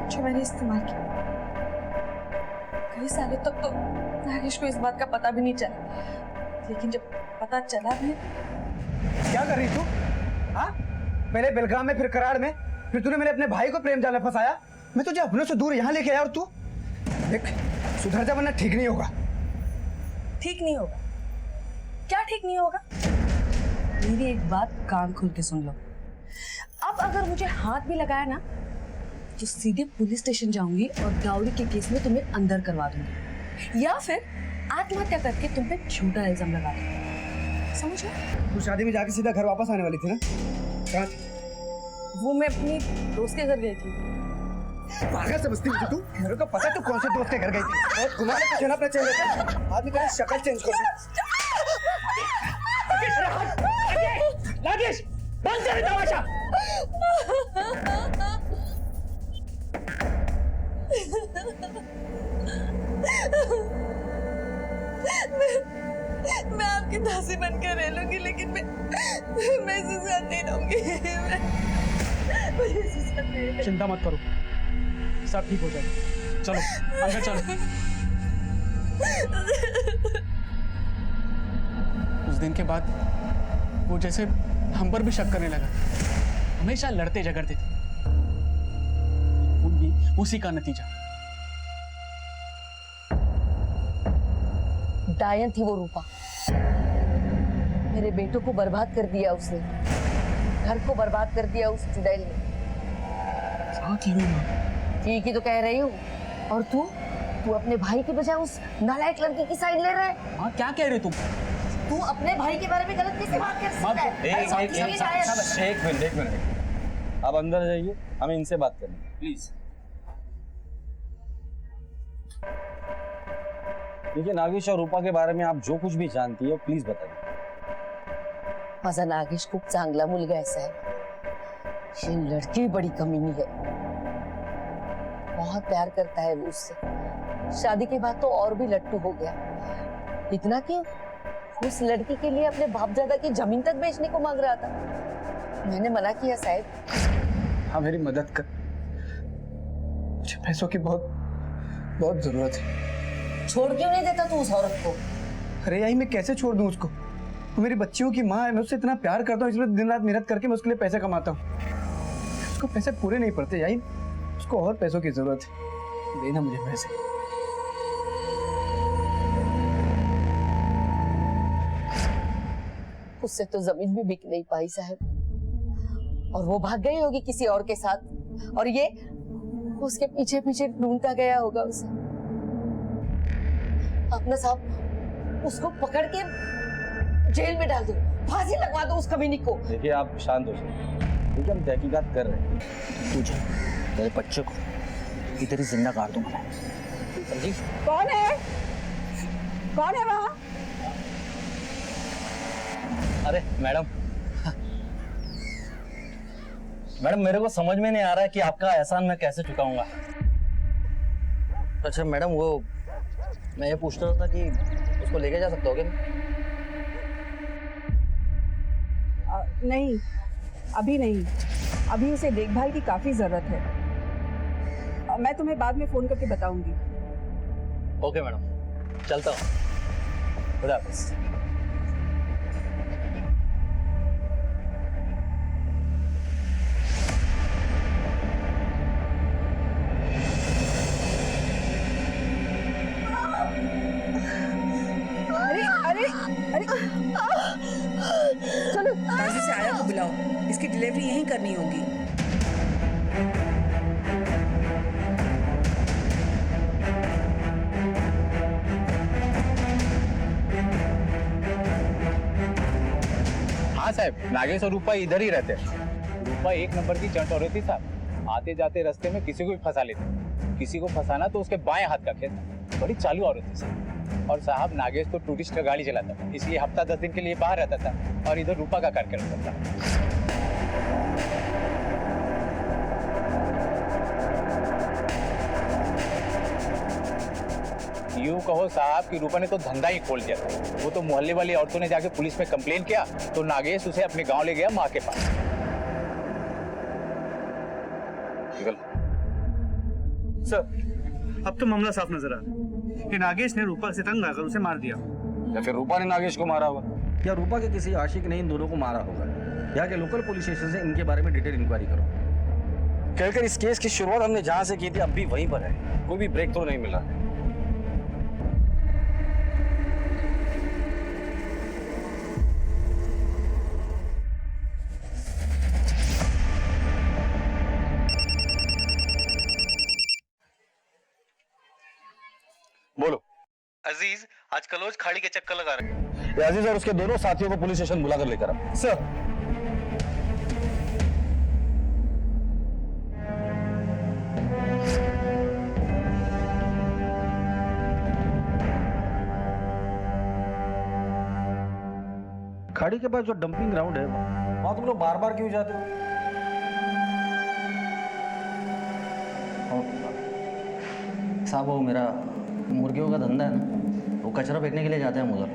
जो मैंने इस्तेमाल किया। कई सालों तक तो नागेश को इस बात का पता भी नहीं चला, लेकिन जब पता चला भी। क्या कर रही तू? हाँ, पहले बेलगाम में, फिर कराड़ में, फिर तूने मेरे अपने भाई को प्रेम जाल में फंसाया। मैं तुझे अपनों से दूर यहाँ लेके आया और तू देख, सुधर जा वरना ठीक नहीं होगा। ठीक नहीं होगा? क्या ठीक नहीं होगा? मेरी एक बात कान खोल के सुन लो। अब अगर मुझे हाथ भी लगाया ना तो सीधे पुलिस स्टेशन जाऊंगी और डाउरी के केस में तुम्हें अंदर करवा दूंगी, या फिर आत्महत्या करके तुम पे झूठा इल्जाम लगा दूंगी। समझ गए? तू शादी में जाके सीधा घर वापस आने वाली थी ना? कहाँ थी? वो मैं अपनी दोस्त के घर गई थी। पागल समझती है तू? मेरे को पता तू कौन से दोस्त के घर गई थी। और घुमा के ना अपना चेहरे, आदमी का शक्ल चेंज कर दी। नागेश, बंद कर तमाशा। मैं आपकी दासी बनकर रह लूंगी, लेकिन मैं इसे साथ नहीं रहूंगी। चिंता मत करो, सब ठीक हो जाएगा। चलो अंदर चलो। उस दिन के बाद वो जैसे हम पर भी शक करने लगा। हमेशा लड़ते झगड़ते थे, उसी का नतीजा। डायन थी वो रूपा। मेरे बेटों को बर्बाद कर दिया उसने, घर को बर्बाद कर दिया उस चुड़ैल ने। ठीक ही तो कह रही हूँ। और तू अपने भाई के बजाय उस नालायक लड़की की साइड ले रहा है। हाँ, क्या कह रहे तुम? तू अपने भाई के बारे में गलत कैसे बात कर सकता है? एक मिनट, आप अंदर जाइए, हमें इनसे बात करनी है, प्लीज। देखिए, नागेश और रूपा के बारे में आप जो कुछ भी जानती है प्लीज बताइए। माझा नागेश खूप चांगला मुलगा आहे साहेब। ये लड़की बड़ी कमीनी है, बहुत प्यार करता है वो उससे। शादी के बाद तो और भी लट्टू हो गया। इतना क्यों, उस लड़की के लिए अपने बाप दादा की जमीन तक बेचने को मांग रहा था। मैंने मना किया साहब। हाँ, मेरी मदद कर, मुझे पैसों की बहुत बहुत जरूरत है। छोड़ क्यों नहीं देता तू उस औरत को? अरे यही मैं कैसे छोड़ दूं उसको? वो मेरी बच्चियों की माँ है, मैं उससे इतना प्यार करता हूँ, इसलिए दिन रात मेहनत करके मैं उसके लिए पैसे कमाता हूँ। उसको पैसे पूरे नहीं पड़ते यही, उसको और पैसों की जरूरत है। देना मुझे पैसे। उससे तो जमीन भी बिक नहीं पाई साहब, और वो भाग गई होगी किसी और के साथ, और ये उसके पीछे पीछे ढूंढता गया होगा उसे। अपना साहब उसको पकड़ के जेल में डाल दो, फांसी लगवा दो उस कमीनी को। देखिए, आप शांत हो जाइए, ठीक है, हम तहकीकात कर रहे हैं। तुझे तेरे बच्चे को इधर ही जिंदा काट दूंगा मैं, समझी? कौन है? कौन है वहाँ? अरे मैडम, मैडम मेरे को समझ में नहीं आ रहा है कि आपका एहसान मैं कैसे चुकाऊंगा। अच्छा मैडम, वो मैं ये पूछ रहा था कि उसको लेके जा सकता हो क्या? नहीं, अभी नहीं। अभी उसे देखभाल की काफी जरूरत है। मैं तुम्हें बाद में फोन करके बताऊंगी। ओके मैडम, चलता हूँ, खुदा हाफिज़। अरे चलो ताजी से आया को बुलाओ, इसकी डिलीवरी यहीं करनी होगी। हाँ साहब, नागेश और रूपा इधर ही रहते हैं। रूपा एक नंबर की चंट औरत थी साहब, आते जाते रास्ते में किसी को भी फंसा लेती। किसी को फंसाना तो उसके बाएं हाथ का खेल, बड़ी चालू औरत थी साहब। और साहब नागेश तो टूरिस्ट का गाड़ी चलाता था, इसलिए हफ्ता 10 दिन के लिए बाहर रहता था और इधर रूपा का कार्यक्रम करता था। यूं कहो साहब कि रूपा ने तो धंधा ही खोल दिया था। वो तो मोहल्ले वाली औरतों ने जाके पुलिस में कंप्लेन किया तो नागेश उसे अपने गांव ले गया, माँ के पास। सर, अब तो मामला साफ नजर आ रहा है कि नागेश ने रूपा से तंग आकर उसे मार दिया। या फिर रूपा ने नागेश को मारा होगा। या रूपा के किसी आशिक ने इन दोनों को मारा होगा। यहाँ के लोकल पुलिस स्टेशन से इनके बारे में डिटेल इंक्वायरी करो। कहकर इस केस की शुरुआत हमने जहां से की थी अब भी वहीं पर है, कोई भी ब्रेक थ्रू नहीं मिला। बोलो। अजीज आज कलोज खाड़ी के चक्कर लगा रहे हैं। ये अजीज और उसके दोनों साथियों को पुलिस स्टेशन बुलाकर लेकर आओ। सर, खाड़ी के पास जो डंपिंग ग्राउंड है वहां तुम लोग बार बार क्यों जाते हो? साहब, वो मेरा मुर्गियों का धंधा है ना, वो कचरा फेंकने के लिए जाते हैं हम उधर।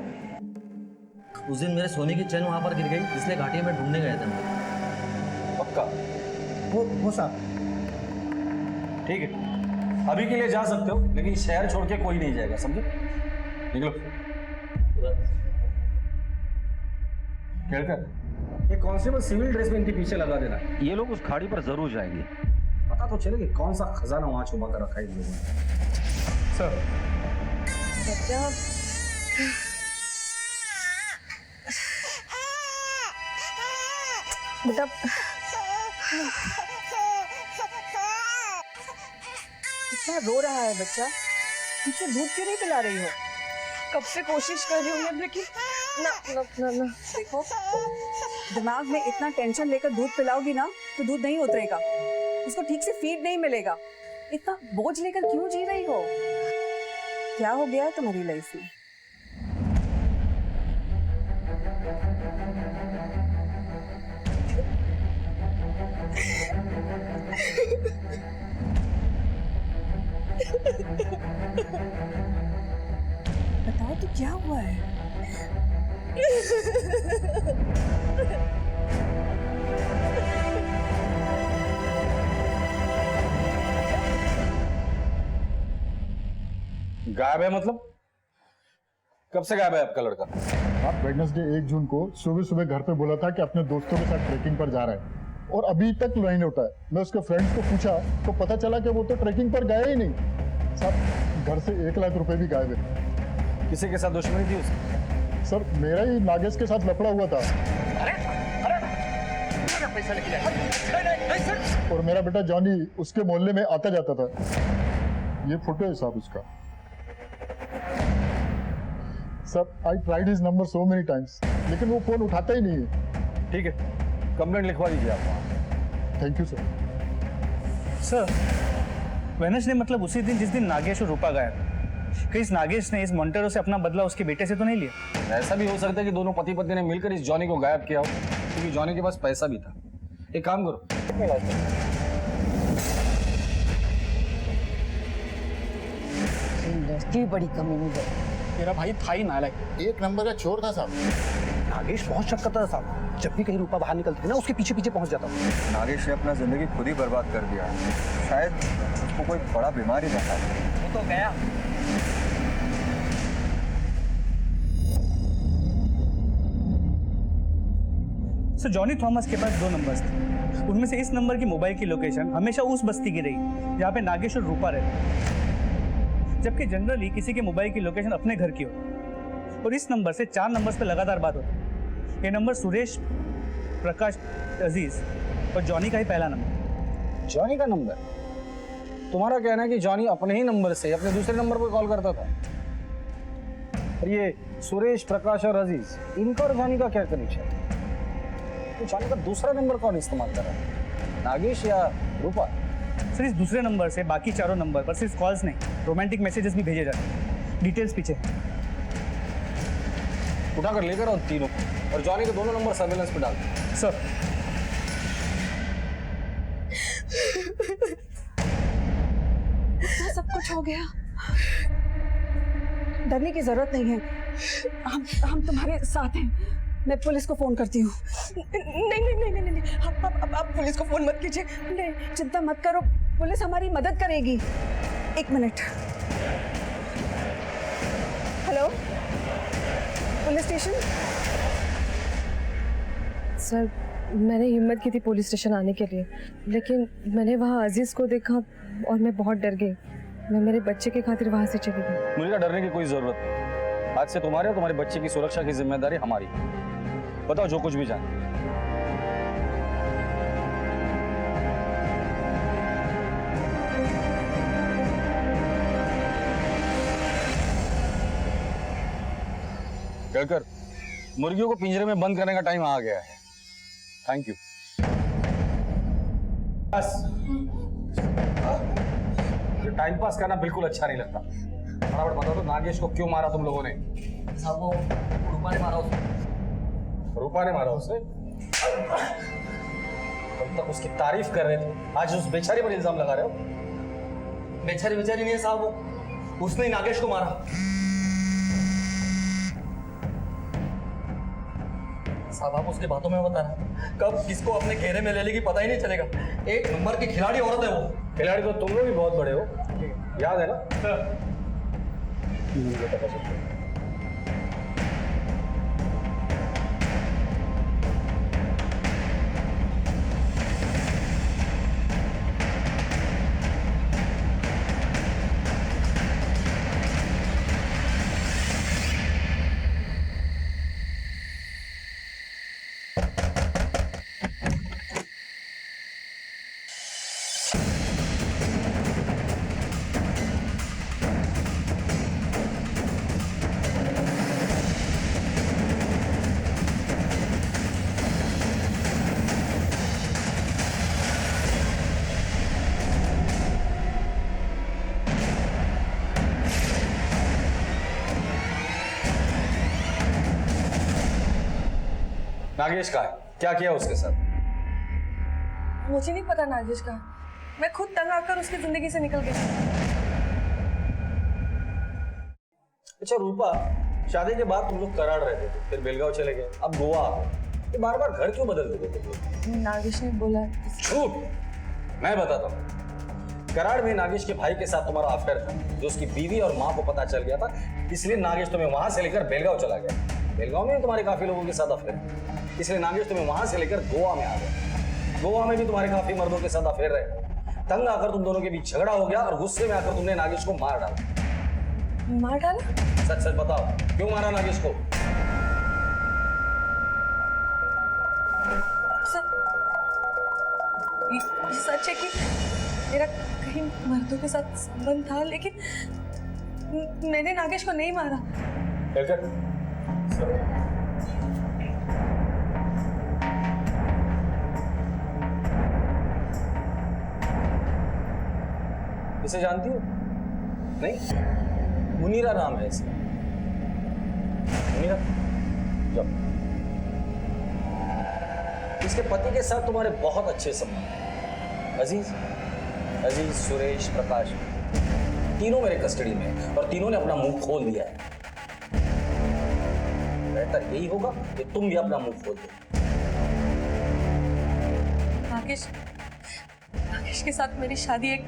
उस दिन मेरे सोने की चैन वहाँ पर गिर गई, इसलिए घाटी में ढूंढने गए थे हम। पक्का? वो साहब, ठीक है, अभी के लिए जा सकते हो, लेकिन शहर छोड़ के कोई नहीं जाएगा, समझे? निकलो। खेलकर एक कांस्टेबल सिविल ड्रेस में इनके पीछे लगा देना। ये लोग उस खाड़ी पर जरूर जाएंगे। पता तो चले कि कौन सा खजाना वहाँ छुपा कर रखा है इन लोगों ने। सर, बच्चा बेटा, इतना रो रहा है बच्चा, इसे दूध क्यों नहीं पिला रही हो? कब से कोशिश कर रही हूँ मैं, लेकिन ना ना ना ना। देखो, दिमाग में इतना टेंशन लेकर दूध पिलाओगी ना तो दूध नहीं उतरेगा, उसको ठीक से फीड नहीं मिलेगा। इतना बोझ लेकर क्यों जी रही हो? क्या हो गया है तुम्हारी लाइफ में? बताओ तो क्या हुआ है? गायब है मतलब? कब से गायब है आपका लड़का? आप वेडनेसडे 1 जून को सुबह सुबह घर पे बोला था कि अपने दोस्तों के साथ ट्रैकिंग पर जा रहा है और अभी तक नहीं लौटा है। मैं उसके फ्रेंड्स को पूछा तो पता चला कि वो तो ट्रैकिंग पर गया ही नहीं। साहब, घर से 1 लाख रुपए भी गायब है। किसी के साथ दुश्मनी थी उसकी? सर, मेरा ही नागेश के साथ लफड़ा हुआ था। और मेरा बेटा जॉनी उसके मोहल्ले में आता जाता था। ये फोटो है साहब उसका। Sir, I tried his number so many times, लेकिन वो फोन उठाता ही नहीं है। ठीक है, कंप्लेंट लिखवा दीजिए आप। Thank you sir. Sir, Wednesday मतलब उसी दिन जिस दिन नागेश और रूपा गए। कहीं इस नागेश ने इस मोंटेरो से अपना बदला उसके बेटे से तो नहीं लिया? ऐसा भी हो सकता है कि दोनों पति पत्नी ने मिलकर इस जॉनी को गायब किया हो, क्योंकि जॉनी के पास पैसा भी था। एक काम करो, लड़की बड़ी कमीनी है। मेरा भाई था ही नालायक। एक नंबर का चोर था साहब। नागेश बहुत शक करता था साहब, जब भी कहीं रूपा बाहर निकलती थी ना उसके पीछे पीछे पहुंच जाता था। नागेश ने अपना जिंदगी खुद ही बर्बाद कर दिया। शायद उसको कोई बड़ा बीमारी था। वो तो गया। सर, जॉनी थॉमस के पास 2 नंबर्स थे। उनमें से इस नंबर की मोबाइल की लोकेशन हमेशा उस बस्ती की रही जहाँ पे नागेश और रूपा रहते, जबकि जनरली किसी के मोबाइल की लोकेशन अपने घर की होती। और इस नंबर से 4 नंबर्स पे लगातार बात होती। ये नंबर सुरेश, प्रकाश, अजीज और जॉनी का ही पहला नंबर। जॉनी का नंबर? तुम्हारा कहना है कि जॉनी अपने ही नंबर से अपने दूसरे नंबर पर कॉल करता था? और ये सुरेश, प्रकाश और अजीज, इनका और जॉनी का क्या कनेक्शन? तो जॉनी का दूसरा नंबर कौन इस्तेमाल कर रहा है, नागेश या रूपा? सर, इस दूसरे नंबर से बाकी चारों नंबर पर सिर्फ कॉल्स नहीं, रोमांटिक मैसेजेस भी भेजे जाते हैं। डिटेल्स पीछे उठाकर लेकर आओ तीनों, और जॉनी के दोनों नंबर सर्वेलेंस पे डाल दो। सर। इतना सब कुछ हो गया, डरने की जरूरत नहीं है। हम तुम्हारे साथ हैं। मैं पुलिस को फोन करती हूँ। नहीं नहीं नहीं नहीं नहीं, आप पुलिस को फोन मत कीजिए। चिंता मत करो, पुलिस हमारी मदद करेगी। एक minute. Hello, police station. Sir, मैंने हिम्मत की थी पुलिस स्टेशन आने के लिए, लेकिन मैंने वहाँ अजीज़ को देखा और मैं बहुत डर गई। मैं मेरे बच्चे के खातिर वहाँ से चली गई। मुझे डरने की कोई जरूरत नहीं। आज से तुम्हारे और तुम्हारे बच्चे की सुरक्षा की जिम्मेदारी हमारी। बताओ जो कुछ भी जाने। कहकर मुर्गियों को पिंजरे में बंद करने का टाइम आ गया है। Thank you. बस टाइम पास करना बिल्कुल अच्छा नहीं लगता। फटाफट बताओ तो नागेश को क्यों मारा तुम लोगों ने? साहब वो रूपा ने मारा उसे। रूपा ने मारा उसे? तुम तक उसकी तारीफ कर रहे थे, आज उस बेचारी पर इल्जाम लगा रहे हो। बेचारी बेचारी नहीं है साहब, वो उसने ही नागेश को मारा। साहब आप उसकी बातों में बता रहे, कब किसको अपने घेरे में ले लेगी पता ही नहीं चलेगा। एक नंबर की खिलाड़ी औरत है वो। खिलाड़ी तो तुम लोग भी बहुत बड़े हो, याद है ना? मुझे पता चलता है। नागेश का है, क्या किया उसके साथ? मुझे नहीं पता नागेश का। मैं खुद तंग आकर उसकी जिंदगी से निकल गई। अच्छा रूपा, शादी के बाद तुम लोग कराड़ रहते थे, फिर बेलगांव चले गए, अब गोवा आ गए। ये बार बार घर क्यों बदल देते तुम लोग? नागेश ने बोला। झूठ। मैं बताता हूँ, कराड़ में नागेश के भाई के साथ तुम्हारा अफेयर था, जो उसकी बीवी और माँ को पता चल गया था, इसलिए नागेश तुम्हें वहां से लेकर बेलगांव चला गया। बेलगांव में तुम्हारे काफी लोगों के साथ अफेयर, इसलिए नागेश तुम्हें वहां से लेकर गोवा में आ गया। गोवा में भी तुम्हारे काफी मर्दों के साथ अफेयर रहे। तंग आकर तुम दोनों के बीच झगड़ा हो गया और गुस्से में आकर तुमने नागेश को मार डाला। मार डाला? सच सच बताओ, क्यों मारा नागेश को? ये सच है कि मेरा कहीं मर्दों के साथ संबंध था, लेकिन मैंने नागेश को नहीं मारा। इसे जानती हो? नहीं? मुनीरा नाम है इसका। मुनीरा, जाओ। इसके पति के साथ तुम्हारे बहुत अच्छे संबंध हैं। अजीज, सुरेश, प्रकाश, तीनों मेरे कस्टडी में हैं और तीनों ने अपना मुंह खोल दिया है। बेहतर यही होगा कि तुम भी अपना मुंह खोल दो। नागेश के साथ मेरी शादी एक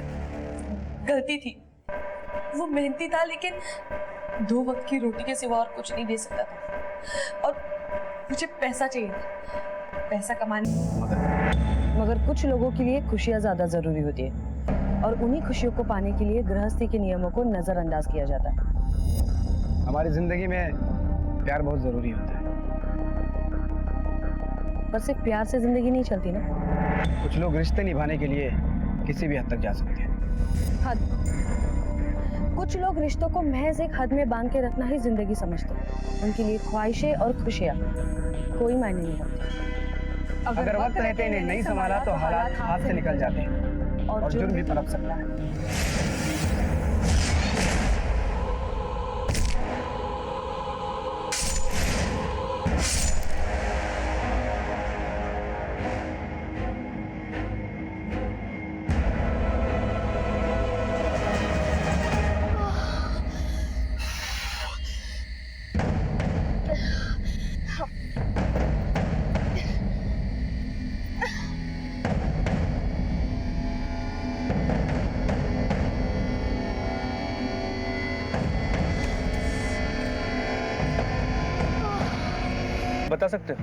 गलती थी। वो मेहनती था, लेकिन 2 वक्त की रोटी के सिवा और कुछ नहीं दे सकता था, और मुझे पैसा चाहिए था, पैसा कमाने। मगर कुछ लोगों के लिए खुशियां ज्यादा जरूरी होती है, और उन्हीं खुशियों को पाने के लिए गृहस्थी के नियमों को नजरअंदाज किया जाता है। हमारी जिंदगी में प्यार बहुत जरूरी होता है, पर सिर्फ प्यार से जिंदगी नहीं चलती ना। कुछ लोग रिश्ते निभाने के लिए किसी भी हद तक जा सकते हैं। हद। कुछ लोग रिश्तों को महज एक हद में बांध के रखना ही जिंदगी समझते हैं। उनके लिए ख्वाहिशें और खुशियां कोई मायने नहीं रखती। अगर वक्त रहते इन्हें नहीं संभाला तो हालात हाथ से निकल जाते हैं और जुर्म भी पनप सकता है। बता सकते हो?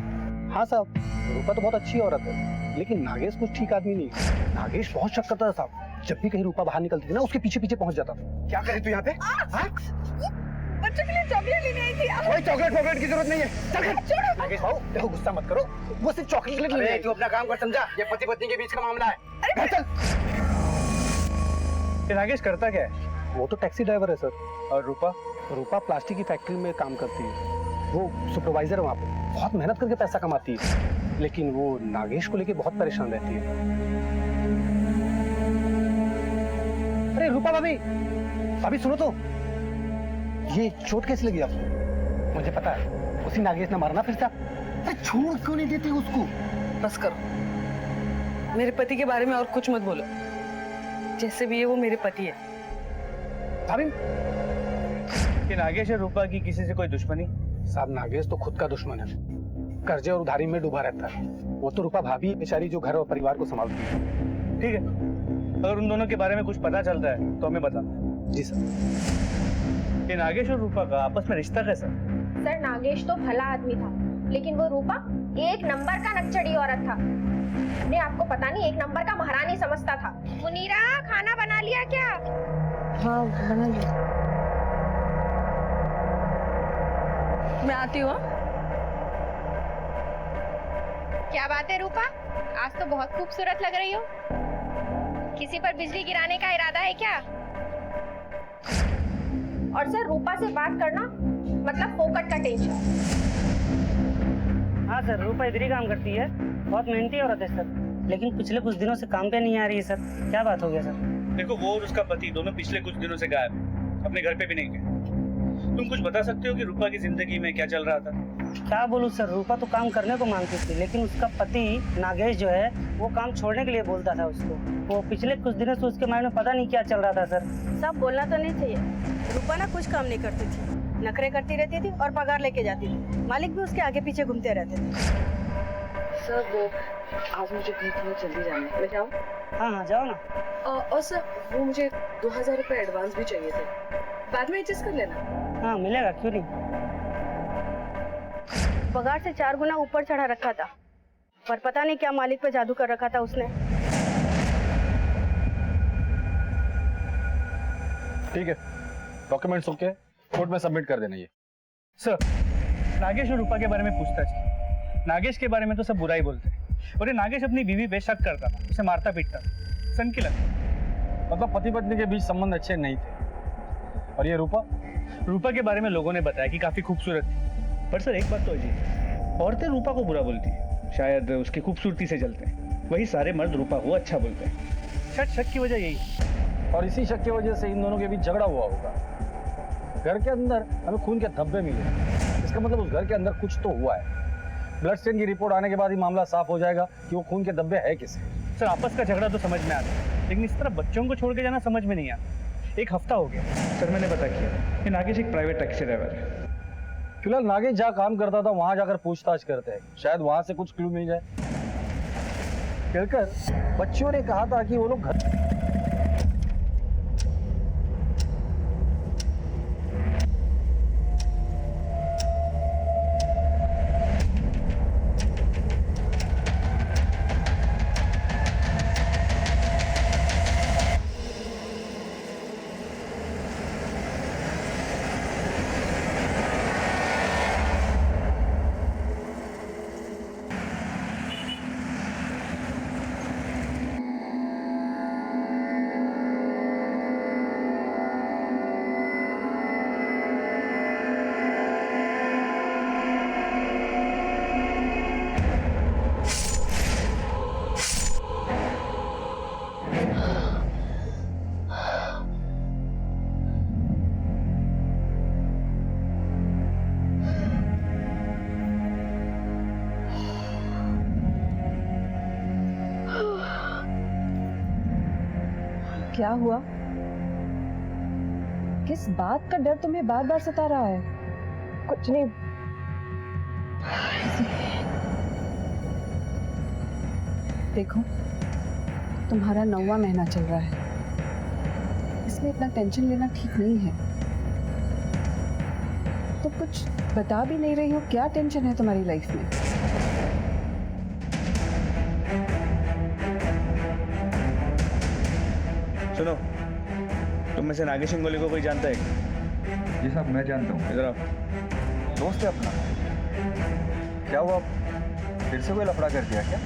हाँ साहब, रूपा तो बहुत अच्छी औरत है, लेकिन नागेश कुछ ठीक आदमी नहीं। नागेश बहुत शक करता था साहब, जब भी कहीं रूपा बाहर निकलती थी ना उसके पीछे पीछे पहुंच जाता था। क्या करे तू यहाँ पे? बच्चों के लिए चॉकलेट लेने आई थी। कोई चॉकलेट वॉकलेट की जरूरत नहीं है। चल नागेश भाऊ, देखो गुस्सा मत करो, वो सिर्फ चॉकलेट लेने आई। तू अपना काम कर, समझा? ये पति पत्नी के बीच का मामला है। घर चल। ये नागेश करता क्या है? वो तो टैक्सी ड्राइवर है सर। और रूपा? रूपा प्लास्टिक की फैक्ट्री में काम करती है, वो सुपरवाइजर है वहाँ पे, बहुत मेहनत करके पैसा कमाती है, लेकिन वो नागेश को लेके बहुत परेशान रहती है। अरे रूपा भाभी, भाभी सुनो तो, ये चोट कैसे लगी आपको? मुझे पता है, उसी नागेश ने मारना फिर से। अरे छोड़ क्यों नहीं देते उसको? बस करो, मेरे पति के बारे में और कुछ मत बोलो। जैसे भी है वो मेरे पति है। भाभी, कि नागेश और रूपा की किसी से कोई दुश्मनी? साहब नागेश तो खुद का दुश्मन है, कर्जे और उधारी में डूबा रहता है। वो तो रूपा भाभी बेचारी जो घर और परिवार को संभालती है। ठीक है, अगर उन दोनों के बारे में कुछ पता चलता है तो हमें बताना। जी सर। ये नागेश और रूपा का आपस में रिश्ता कैसा? सर नागेश तो भला आदमी था, लेकिन वो रूपा एक नंबर का नक्चड़ी औरत था। अपने आपको पता नहीं एक नंबर का महारानी समझता था। मुनीरा, खाना बना लिया क्या? हाँ बना लिया। मैं आती हूँ। क्या बात है रूपा, आज तो बहुत खूबसूरत लग रही हो। किसी पर बिजली गिराने का इरादा है क्या? और सर रूपा से बात करना मतलब फोकट का टेंशन। हाँ सर, रूपा इधर ही काम करती है, बहुत मेहनती औरत है सर, लेकिन पिछले कुछ दिनों से काम पे नहीं आ रही है सर। क्या बात हो गया सर? देखो, वो और उसका पति दोनों पिछले कुछ दिनों से गायब है, अपने घर पे भी नहीं गए। तुम कुछ बता सकते हो कि रूपा की जिंदगी में क्या चल रहा था? क्या बोलूं सर, रूपा तो काम करने को मांगती थी, लेकिन उसका पति नागेश जो है वो काम छोड़ने के लिए बोलता था उसको। वो पिछले कुछ दिनों से उसके माइंड में पता नहीं क्या चल रहा था सर। सब बोलना तो नहीं चाहिए। रूपा ना कुछ काम नहीं करती थी, नखरे करती रहती थी और पगार लेके जाती थी। मालिक भी उसके आगे पीछे घूमते रहते थे। सर वो आज मुझे कहीं थोड़ा जल्दी जाना है, मैं जाऊँ? हाँ हाँ जाओ ना। और सर वो मुझे 2000 रुपये एडवांस भी चाहिए थे, बाद में एडजस्ट कर लेना। हाँ मिलेगा, क्यों नहीं। पगार से 4 गुना ऊपर चढ़ा रखा था, पर पता नहीं क्या मालिक पे जादू कर रखा था उसने। ठीक है, डॉक्यूमेंट्स ओके, कोर्ट में सबमिट कर देना। ये सर, नागेश और रूपा के बारे में पूछताछ की। नागेश के बारे में तो सब बुरा ही बोलते हैं, और ये नागेश अपनी बीवी पे शक करता था, उसे मारता पीटता था। सन की लगता, मतलब पति पत्नी के बीच संबंध अच्छे नहीं थे। और ये रूपा के बारे में लोगों ने बताया कि काफी खूबसूरत थी। पर सर एक बात तो अजीब, औरतें रूपा को बुरा बोलती है, शायद उसकी खूबसूरती से जलते हैं। वही सारे मर्द रूपा को अच्छा बोलते हैं। शायद शक की वजह यही है। और इसी शक की वजह से इन दोनों के बीच झगड़ा हुआ होगा। घर के अंदर हमें खून के धब्बे मिले, इसका मतलब उस घर के अंदर कुछ तो हुआ है। ब्लड स्टेन की रिपोर्ट आने के बाद ही मामला साफ हो जाएगा कि वो खून के धब्बे है किसके। सर आपस का झगड़ा तो समझ में आता है, लेकिन इस तरह बच्चों को छोड़ के जाना समझ में नहीं आता। एक हफ्ता हो गया सर, मैंने पता किया कि नागेश एक प्राइवेट टैक्सी ड्राइवर है। फिलहाल नागेश जहाँ काम करता था वहां जाकर पूछताछ करते हैं, शायद वहां से कुछ क्लू मिल जाए। कहकर बच्चियों ने कहा था कि वो लोग घर क्या हुआ? किस बात का डर तुम्हें बार बार सता रहा है? कुछ नहीं। देखो, तुम्हारा 9वां महीना चल रहा है, इसमें इतना टेंशन लेना ठीक नहीं है। तुम कुछ बता भी नहीं रही हो, क्या टेंशन है तुम्हारी लाइफ में? सुनो, तुम में से नागेश इंगोले को कोई जानता है? जी साहब, मैं जानता हूँ। इधर आओ। दोस्त है अपना। क्या हुआ, फिर से कोई लफड़ा कर दिया क्या?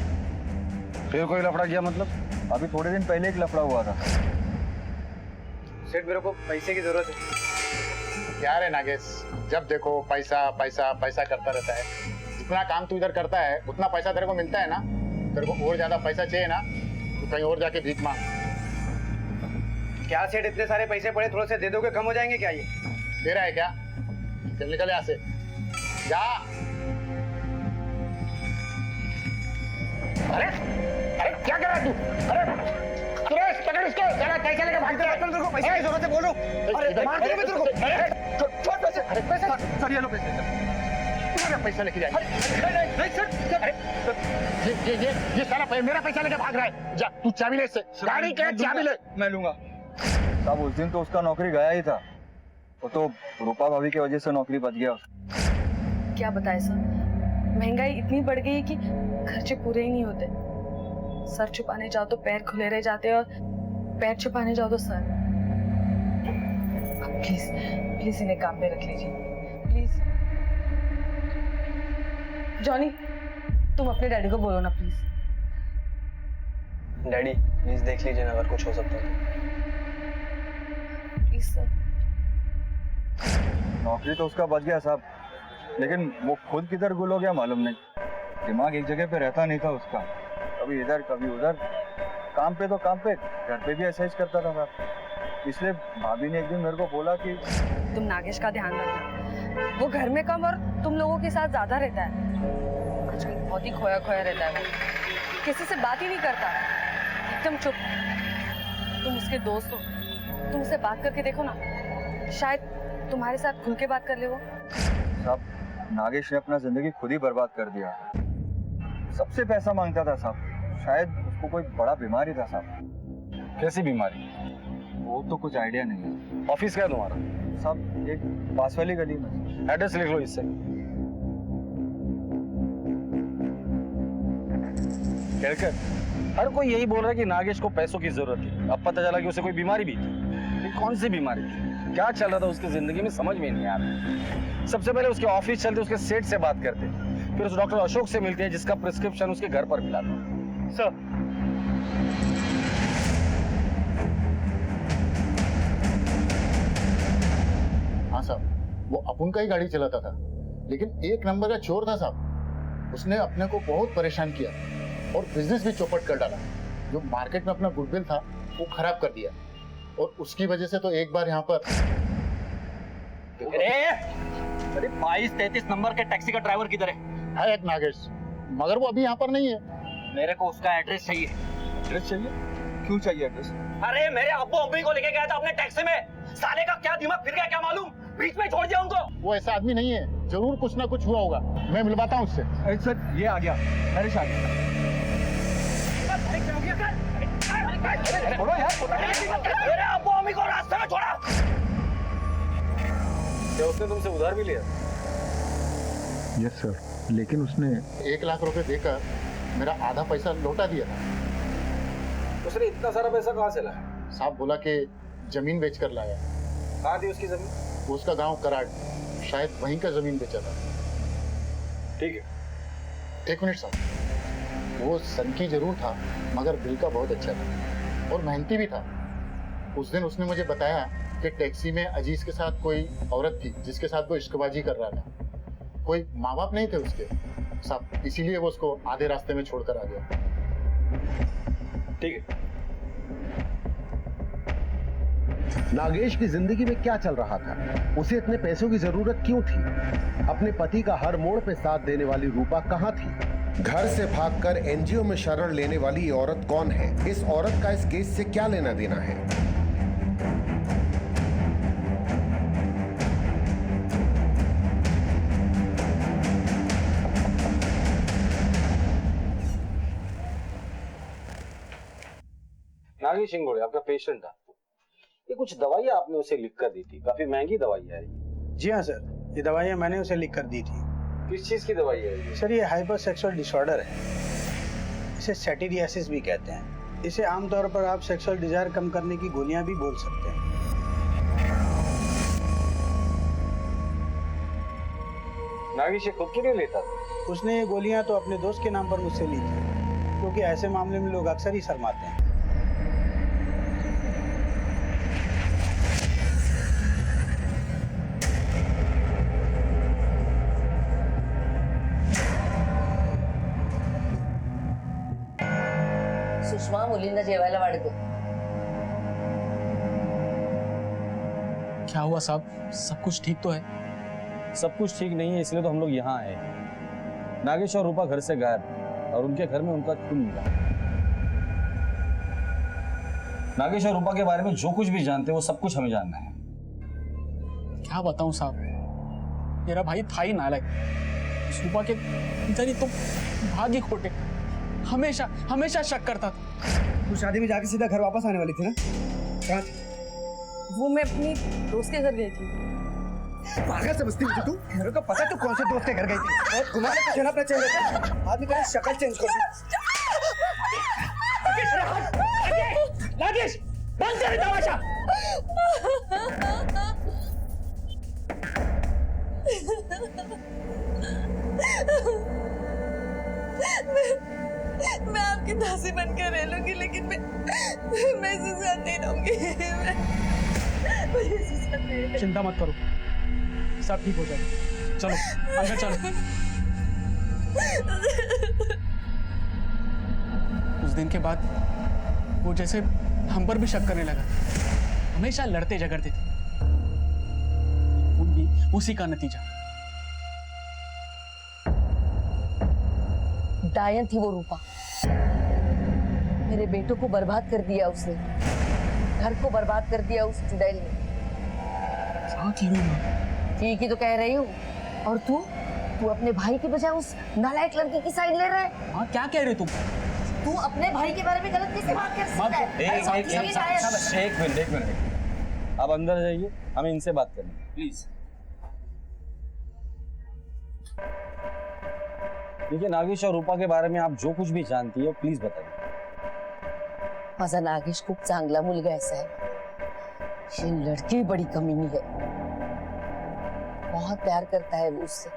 फिर कोई लफड़ा किया मतलब? अभी थोड़े दिन पहले एक लफड़ा हुआ था। सेठ, मेरे को पैसे की जरूरत है। क्या रे नागेश, जब देखो पैसा पैसा पैसा करता रहता है। जितना काम तू इधर करता है उतना पैसा तेरे को मिलता है ना। तेरे को और ज्यादा पैसा चाहिए ना तो कहीं और जाके भीख मांग। क्या सेठ, इतने सारे पैसे पड़े, थोड़े से दे दोगे, कम हो जाएंगे क्या ये? दे रहा है क्या? चल निकल यहाँ से, जा। अरे अरे क्या कर रहा है तू? अरे सुरेश, पकड़ इसको, चला पैसा लेके भाग जा। तेरे को पैसे की जरूरत है, बोलो। अरे मार दूंगा मैं तेरे को। अरे छोड़ पैसे। अरे पैसे सर, ये लो पैसे। मेरा पैसा लेके जाए। नहीं सर, अरे ये साला मेरा पैसा लेके भाग रहा है। जा तू चाबी ले इससे, गाड़ी के चाबी ले। मैं लूंगा। साहब, उस दिन तो उसका नौकरी गया ही था। वो तो रूपा भाभी की वजह से नौकरी बच गया। क्या बताए सर, महंगाई इतनी बढ़ गई है कि खर्चे पूरे ही नहीं होते। सर छुपाने जाओ तो पैर खुले रह जाते हैं और पैर छुपाने जाओ तो सर। प्लीज प्लीज इन्हें काम पे रख लीजिए, प्लीज। जॉनी, तुम अपने डैडी को बोलो ना प्लीज। डैडी प्लीज देख लीजिए ना, अगर कुछ हो सकता है। Please sir. नौकरी तो उसका बच गया साहब, लेकिन वो खुद किधर गुल हो गया मालूम नहीं। दिमाग एक जगह पे रहता नहीं था उसका, कभी इधर कभी उधर। काम पे तो काम पे, घर पे भी ऐसा ही करता था साहब। इसलिए भाभी ने एक दिन मेरे को बोला कि तुम नागेश का ध्यान रखना, वो घर में कम और तुम लोगों के साथ ज्यादा रहता है। आजकल बहुत ही खोया खोया रहता है वो, किसी से बात ही नहीं करता, एकदम चुप। तुम उसके दोस्त हो, तुम उससे बात करके देखो ना, शायद तुम्हारे साथ खुल के बात कर ले वो। साहब, नागेश ने अपना जिंदगी खुद ही बर्बाद कर दिया। सबसे पैसा मांगता था साहब, शायद उसको कोई बड़ा बीमारी था साहब। कैसी बीमारी? वो तो कुछ आइडिया नहीं है। ऑफिस क्या है तुम्हारा? साहब, एक पास वाली गली में। एड्रेस लिख लो इससे। कहकर हर कोई यही बोल रहा है कि नागेश को पैसों की जरूरत है। अब पता चला कि उसे कोई बीमारी भी थी। ये कौन सी बीमारी थी, क्या चल रहा था उसकी जिंदगी में, समझ में नहीं आ रहा। सबसे पहले उसके ऑफिस चलते, उसके सेठ से बात करते, फिर उस डॉक्टर अशोक से मिलते हैं जिसका प्रिस्क्रिप्शन उसके घर पर मिला था। सर, हाँ साहब, वो अपुन का ही गाड़ी चलाता था, लेकिन एक नंबर का चोर था साहब। उसने अपने को बहुत परेशान किया और बिजनेस भी चौपट कर डाला। जो मार्केट में अपना गुडविल था वो खराब कर दिया, और उसकी वजह से तो एक बार यहाँ पर अरे 22-33 नंबर के टैक्सी का ड्राइवर किधर है? एक नागेश, मगर वो अभी यहाँ पर नहीं है। मेरे को उसका एड्रेस चाहिए। एड्रेस चाहिए? क्यों चाहिए एड्रेस? अरे मेरे अब्बू अम्मी को लेके गया था अपने टैक्सी में, साले का क्या दिमाग फिर गया क्या मालूम, बीच में छोड़ दिया उनको। वो ऐसा आदमी नहीं है, जरूर कुछ ना कुछ हुआ होगा। मैं मिलवाता हूँ उससे। अरे सर, ये आ गया नरेश, आ गया। छोड़ो यार, मेरे अब्बू अम्मी को रास्ते में छोड़ा। क्या उसने तुमसे उधार भी लिया? यस सर, लेकिन उसने 1 लाख रुपए देकर मेरा आधा पैसा लौटा दिया था। उसने इतना सारा पैसा कहाँ से लाया? साहब बोला कि जमीन बेच कर लाया। कहाँ थी उसकी जमीन? वो उसका गांव कराड़, शायद वहीं का जमीन बेचा था। ठीक है। 1 मिनट साहब, वो सनकी जरूर था मगर दिल का बहुत अच्छा था और मेहनती भी था। उस दिन उसने मुझे बताया कि टैक्सी में अजीज के साथ कोई औरत थी जिसके साथ वो इश्कबाजी कर रहा था। कोई माँ बाप नहीं थे उसके साहब, इसीलिए वो उसको आधे रास्ते में छोड़कर आ गया। ठीक है। नागेश की जिंदगी में क्या चल रहा था? उसे इतने पैसों की जरूरत क्यों थी? अपने पति का हर मोड़ पे साथ देने वाली रूपा कहाँ थी? घर से भागकर एनजीओ में शरण लेने वाली ये औरत कौन है? इस औरत का इस केस से क्या लेना देना है? नागेश इंगोले आपका पेशेंट था। ये कुछ दवाइयाँ आपने उसे लिख कर दी थी, काफी महंगी दवाइयाँ है। जी हाँ सर, ये दवाइयाँ मैंने उसे लिख कर दी थी। किस चीज की दवाई है ये? सर ये हाइपर सेक्सुअल डिसऑर्डर है, इसे सैटिरियासिस भी कहते हैं। इसे आमतौर पर आप सेक्सुअल डिजायर कम करने की गोलियां भी बोल सकते हैं। नागेश ये खुद के लिए लेता था? उसने ये गोलियां तो अपने दोस्त के नाम पर मुझसे ली थी, क्योंकि ऐसे मामले में लोग अक्सर ही शर्माते हैं। सुषमा मुलींना जेवायला वाढतो। क्या हुआ साहब, सब कुछ ठीक तो है? सब कुछ ठीक नहीं है, इसलिए तो हम लोग यहाँ आए। नागेश और रूपा घर से गायब और उनके घर में उनका खून मिला। नागेश और रूपा के बारे में जो कुछ भी जानते हैं वो सब कुछ हमें जानना है। क्या बताऊं साहब, मेरा भाई था ही नालायक। रूपा के इधर ही तो भाग्य खोटे, हमेशा हमेशा शक करता था। तू शादी में जाके सीधा घर वापस आने वाली थी ना? कहाँ थी? वो मैं अपनी दोस्त के घर गई थी। पागल समझती थी तू? मेरे को पता है तू कौन से दोस्त के घर गई थी। और घुमा ले कुछ ना अपने चेहरे पे, आदमी तेरी शक्ल चेंज कर दी। नागेश बंद कर तमाशा। मैं आपकी दासी बनकर रह लूंगी, लेकिन मैं इसके साथ नहीं रहूंगी। मैं इसके साथ नहीं रहूंगी। चिंता मत करो, सब ठीक हो जाएगा। चलो अंदर चलो। उस दिन के बाद वो जैसे हम पर भी शक करने लगा, हमेशा लड़ते झगड़ते थे। भी उसी का नतीजा। डायन थी वो रूपा, मेरे बेटों को बर्बाद कर दिया उसने, घर को बर्बाद कर दिया उस चुड़ैल ने। ठीक ही तो कह रही हूँ। और तू अपने भाई के बजाय उस नालायक लड़की की साइड ले रहा है। हाँ क्या कह रहे तुम? तू अपने भाई के बारे में गलत कैसे बात कर सकता है? एक मिनट, आप अंदर जाइए, हमें इनसे बात करनी है प्लीज। देखिए नागेश और रूपा के बारे में आप जो कुछ भी जानती है प्लीज बताइए। माझा नागेश खूप चांगला मुलगा आहे साहेब, ये लड़की बड़ी कमीनी है, बहुत प्यार करता है वो उससे।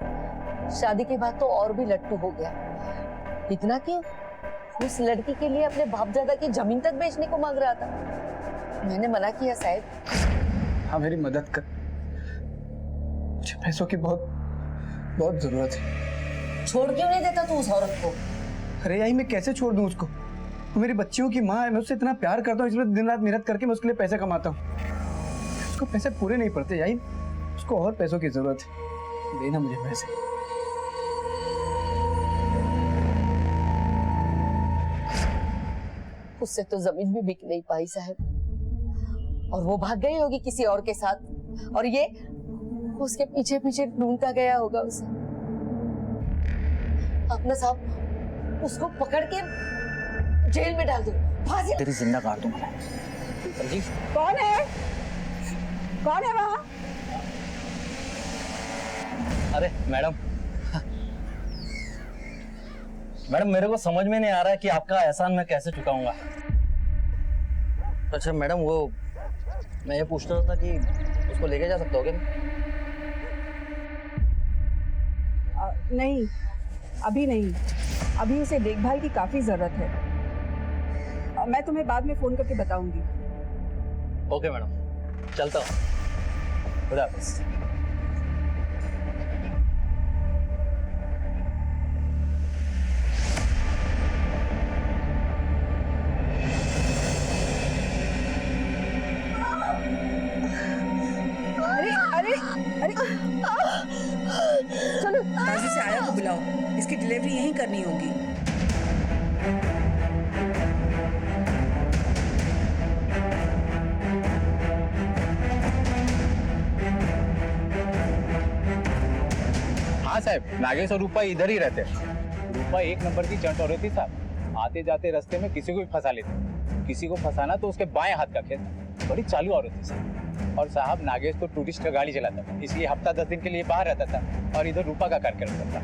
शादी के बाद तो और भी लट्टू हो गया, इतना कि उस लड़की के लिए अपने बापजादा की जमीन तक बेचने को मांग रहा था। मैंने मना किया साहब। हाँ मेरी मदद कर, मुझे पैसों की बहुत बहुत जरूरत है। छोड़ क्यों नहीं देता तू उस औरत को? अरे यही मैं कैसे छोड़ दूं उसको? वो मेरी बच्चियों की माँ है, मैं उससे इतना प्यार करता हूँ, इसलिए दिन रात मेहनत करके मैं उसके लिए पैसे कमाता हूँ। उसको पैसे पूरे नहीं पड़ते यही, उसको और पैसों की जरूरत है, देना मुझे पैसे। उससे तो जमीन भी बिक नहीं पाई साहब, और वो भाग गई होगी किसी और के साथ, और ये उसके पीछे पीछे ढूंढता गया होगा उसे। अपना साहब उसको पकड़ के जेल में डाल दो, फांसी तेरी जिंदा काट दूंगा मैं। कौन है? कौन है वहाँ? अरे मैडम, मैडम मेरे को समझ में नहीं आ रहा है कि आपका एहसान मैं कैसे चुकाऊंगा। अच्छा मैडम, वो मैं ये पूछ रहा था कि उसको लेके जा सकता हो क्या? नहीं, अभी नहीं, अभी उसे देखभाल की काफी जरूरत है। मैं तुम्हें बाद में फोन करके बताऊंगी। ओके मैडम, चलता हूँ, खुदा हाफिज़। अरे चलो ताजी से आया को बुलाओ, इसकी डिलीवरी यहीं करनी होगी। हाँ साहब, नागेश और रूपा इधर ही रहते हैं। रूपा एक नंबर की चंट औरत थी साहब, आते जाते रास्ते में किसी को भी फंसा लेती, किसी को फंसाना तो उसके बाएं हाथ का खेल, बड़ी चालू औरत थी साहब। और साहब नागेश तो टूरिस्ट का गाड़ी चलाता था, इसलिए हफ्ता 10 दिन के लिए बाहर रहता था और इधर रूपा का कार्यक्रम करता।